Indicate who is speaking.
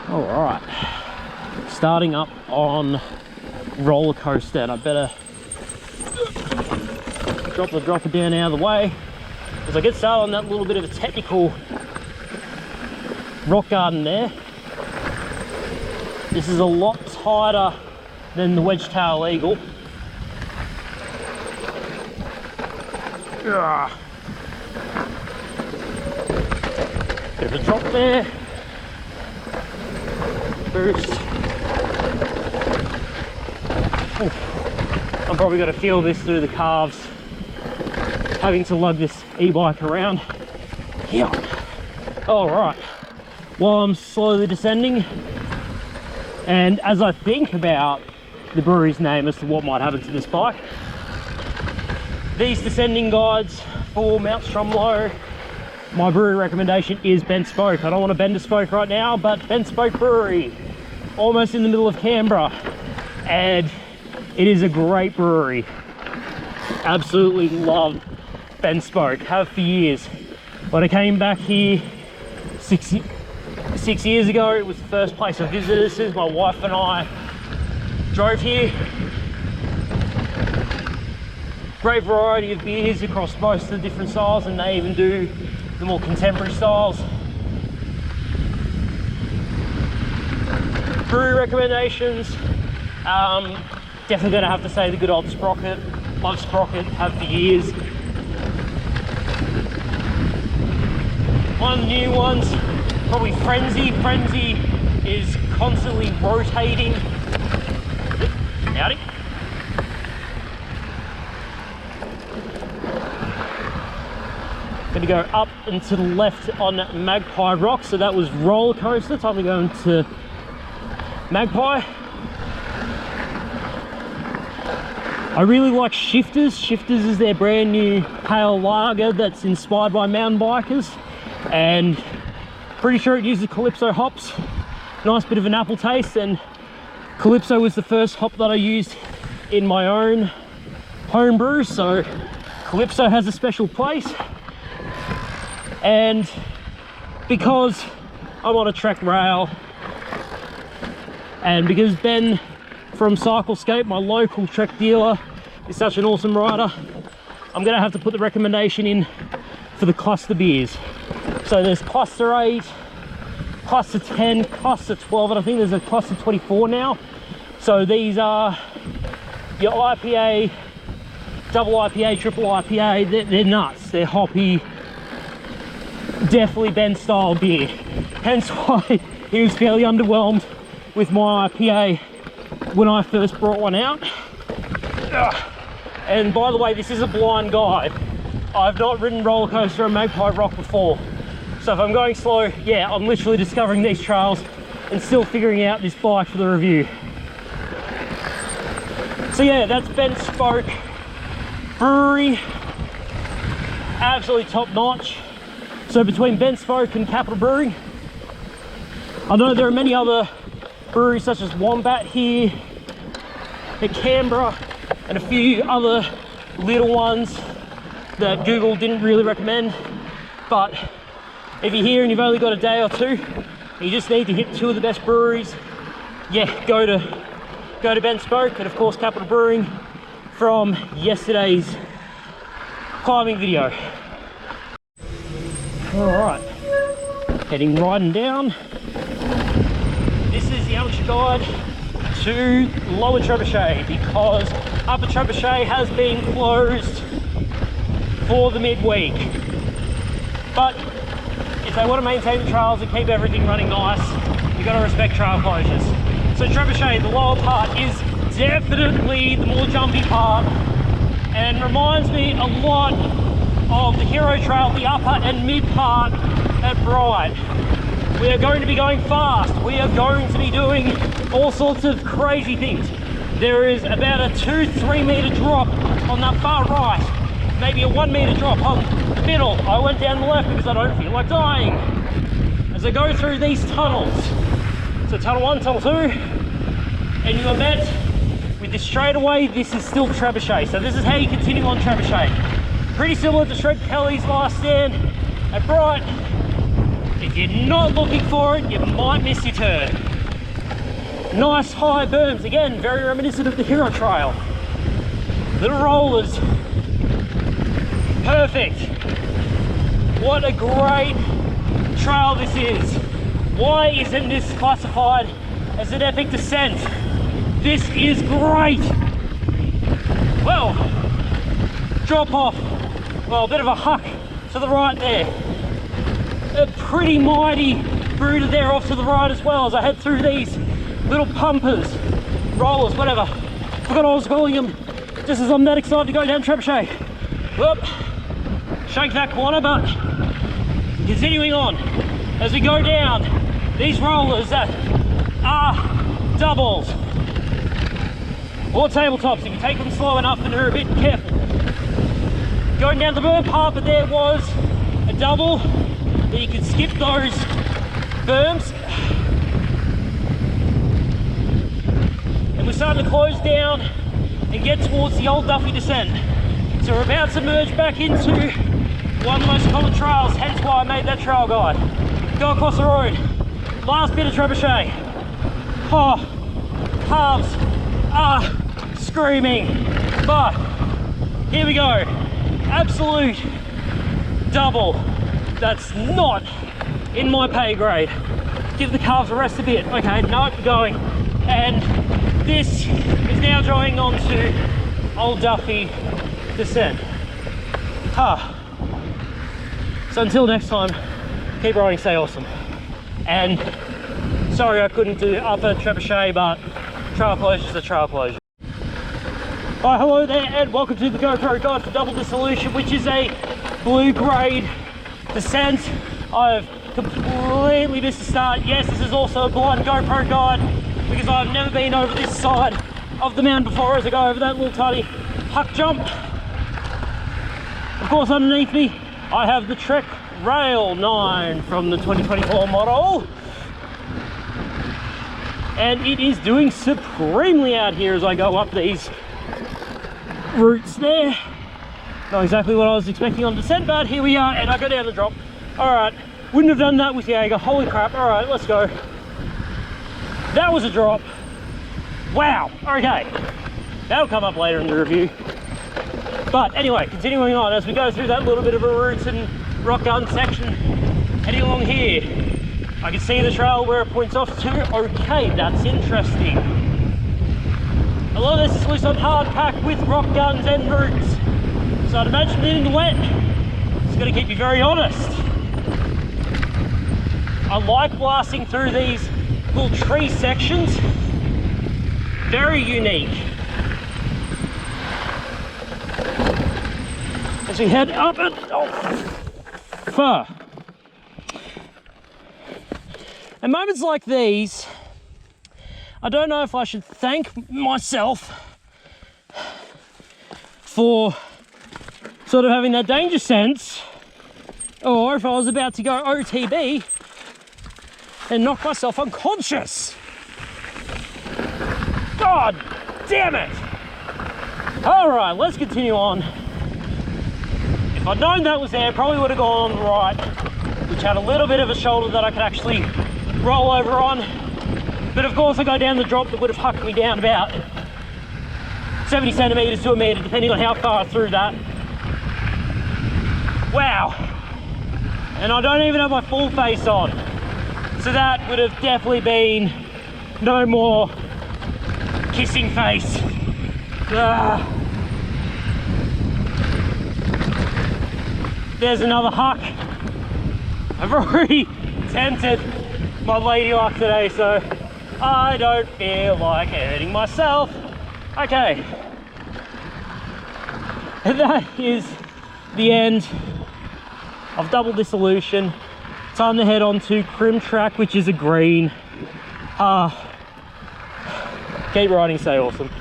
Speaker 1: All right, starting up on Rollercoaster, and I better drop the dropper down out of the way as I get started on that little bit of a technical rock garden there. This is a lot tighter than the wedge-tail eagle. Bit of a drop there. Boost. Ooh. I'm probably going to feel this through the calves, having to lug this e-bike around. Yeah. All right. While I'm slowly descending, and as I think about the brewery's name as to what might happen to this bike, these descending guides for Mount Stromlo, my brewery recommendation is Bent Spoke. I don't want to bend a spoke right now, but Bent Spoke Brewery, almost in the middle of Canberra, and it is a great brewery. Absolutely love Bent Spoke, have for years. When I came back here 6 years ago, it was the first place I visited as soon as my wife and I drove here. Great variety of beers across most of the different styles, and they even do the more contemporary styles. Brewery recommendations, definitely going to have to say the good old Sprocket. Love Sprocket, have for years. One of the new ones, probably Frenzy. Frenzy is constantly rotating. Howdy. Going to go up and to the left on Magpie Rock, so that was Rollercoaster. Time to go into Magpie. I really like Shifters. Shifters is their brand new pale lager that's inspired by mountain bikers, and pretty sure it uses Calypso hops. Nice bit of an apple taste, and Calypso was the first hop that I used in my own home brew, so Calypso has a special place. And because I'm on a Trek rail, and because Ben from Cyclescape, my local Trek dealer, is such an awesome rider, I'm going to have to put the recommendation in for the cluster beers. So there's cluster 8, cluster 10, cluster 12, and I think there's a cluster 24 now. So these are your IPA, double IPA, triple IPA. They're nuts, they're hoppy, definitely Ben style beer. Hence why he was fairly underwhelmed with my IPA when I first brought one out. And by the way, this is a blind guide. I've not ridden Rollercoaster and Magpie Rock before, so if I'm going slow, yeah, I'm literally discovering these trails and still figuring out this bike for the review. So yeah, that's Bent Spoke Brewery, absolutely top notch. So between Bent Spoke and Capital Brewing, I know there are many other breweries such as Wombat here at Canberra, and a few other little ones that Google didn't really recommend. But if you're here and you've only got a day or two, you just need to hit two of the best breweries, yeah, go to Bent Spoke, and of course Capital Brewing from yesterday's climbing video. All right, heading riding down. This is the amateur guide to Lower Trebuchet, because Upper Trebuchet has been closed for the midweek. But if they want to maintain the trails and keep everything running nice, you've got to respect trail closures. So Trebuchet, the lower part, is definitely the more jumpy part, and reminds me a lot of the Hero Trail, the upper and mid part at Bright. We are going to be going fast. We are going to be doing all sorts of crazy things. There is about a 2-3 meter drop on that far right, maybe a 1 meter drop on the middle. I went down the left because I don't feel like dying. As I go through these tunnels, so tunnel 1, tunnel 2, and you are met with this straightaway. This is still Trebuchet, so this is how you continue on Trebuchet. Pretty similar to Shred Kelly's last stand at Bright, If you're not looking for it, you might miss your turn. Nice high berms, again, very reminiscent of the Hero Trail. Little rollers, perfect. What a great trail this is. Why isn't this classified as an epic descent? This is great. Well, drop off, well, a bit of a huck to the right there. A pretty mighty brooder there off to the right as well as I head through these little pumpers, rollers, whatever. Forgot what I was calling them, just as I'm that excited to go down Trebuchet. Whoop, shake that corner, but continuing on. As we go down these rollers that are doubles or tabletops, if you take them slow enough and are a bit careful. Going down the berm part, but there was a double that you could skip those berms. And we're starting to close down and get towards the old Duffy descent. So we're about to merge back into one of the most common trails, hence why I made that trail guide. Go across the road. Last bit of Trebuchet. Oh, calves are screaming. But here we go. Absolute double. That's not in my pay grade. Give the calves a rest a bit. Okay, no, going. And this is now going on to Old Duffy descent. So until next time, keep riding, stay awesome. And sorry I couldn't do upper Trebuchet, but trail closure is a trail closure. Hi, hello there, and welcome to the GoPro guide for Double Dissolution, which is a blue grade descent. I've completely missed the start. Yes, this is also a blind GoPro guide because I've never been over this side of the mountain before as I go over that little tiny huck jump. Of course, underneath me I have the Trek Rail 9 from the 2024 model, and it is doing supremely out here as I go up these routes there. Not exactly what I was expecting on descent, but here we are, and I go down the drop. All right, wouldn't have done that with Jaeger. Holy crap. All right, let's go. That was a drop. Wow. Okay, that'll come up later in the review. But anyway, continuing on as we go through that little bit of a route and rock garden section, heading along here, I can see the trail where it points off to. Okay, that's interesting. A lot of this is loose on hard pack with rock gardens and roots, so I'd imagine that in the wet it's going to keep you very honest. I like blasting through these little tree sections, very unique. As we head up and far. At moments like these, I don't know if I should thank myself for sort of having that danger sense, or if I was about to go OTB and knock myself unconscious. God damn it! All right, let's continue on. If I'd known that was there, probably would have gone on the right, which had a little bit of a shoulder that I could actually roll over on. But of course I go down the drop that would have hucked me down about 70 centimeters to a meter, depending on how far through that. Wow. And I don't even have my full face on. So that would have definitely been no more kissing face. There's another huck. I've already tempted my lady luck today, so I don't feel like hurting myself. Okay. And that is the end of Double Dissolution. Time to head on to Crim Track, which is a green. Keep riding, stay awesome.